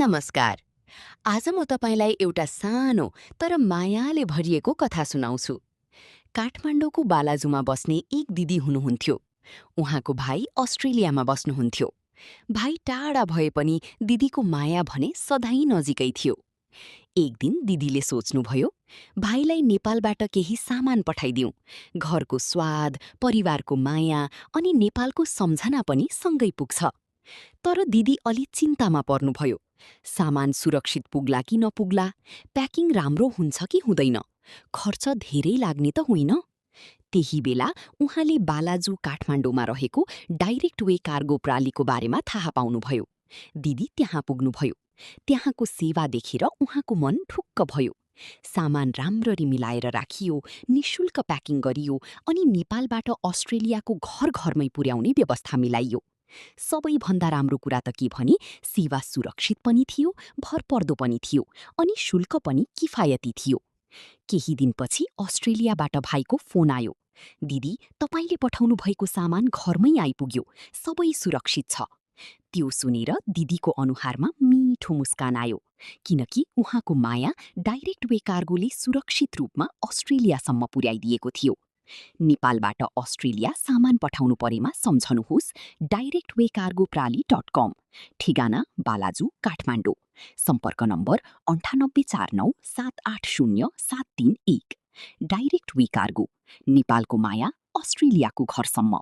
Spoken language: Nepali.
नमस्कार। आज म तपाईलाई एउटा सानो तर मायाले भरिएको कथा सुनाउँछु। काठमाडौँको बालाजुमा बस्ने एक दिदी हुनुहुन्थ्यो। उहाँको भाइ अस्ट्रेलियामा बस्नुहुन्थ्यो। भाइ टाढा भए पनि दिदीको माया भने सधैँ नजिकै थियो। एक दिन दिदीले सोच्नुभयो, भाइलाई नेपालबाट केही सामान पठाइदिउँ। घरको स्वाद, परिवारको माया अनि नेपालको सम्झना पनि सँगै पुग्छ। तर दिदी अलि चिन्तामा पर्नुभयो। सामान सुरक्षित पुग्ला कि नपुग्ला, प्याकिङ राम्रो हुन्छ कि हुँदैन, खर्च धेरै लाग्ने त होइन। त्यही बेला उहाँले बालाजु काठमाडौँमा रहेको डाइरेक्ट वे कार्गो प्रालीको बारेमा थाहा पाउनुभयो। दिदी त्यहाँ पुग्नुभयो। त्यहाँको सेवा देखेर उहाँको मन ढुक्क भयो। सामान राम्ररी मिलाएर राखियो, निशुल्क प्याकिङ गरियो अनि नेपालबाट अस्ट्रेलियाको घर घरमै पुर्याउने व्यवस्था मिलाइयो। सबैभन्दा राम्रो कुरा त के भने सेवा सुरक्षित पनि थियो, भरपर्दो पनि थियो अनि शुल्क पनि किफायती थियो। केही दिनपछि अस्ट्रेलियाबाट भाइको फोन आयो। दिदी, तपाईँले पठाउनु भएको सामान घरमै आइपुग्यो, सबै सुरक्षित छ। त्यो सुनेर दिदीको अनुहारमा मिठो मुस्कान आयो, किनकि उहाँको माया डाइरेक्ट वे कार्गोले सुरक्षित रूपमा अस्ट्रेलियासम्म पुर्याइदिएको थियो। नेपालबाट अस्ट्रेलिया सामान पठाउनु परेमा सम्झनुहोस् directwaycargoprali.com, ठेगाना बालाजु, काठमाडौँ। सम्पर्क नम्बर 9849780731। डाइरेक्ट वे कार्गो, नेपालको माया अस्ट्रेलियाको घरसम्म।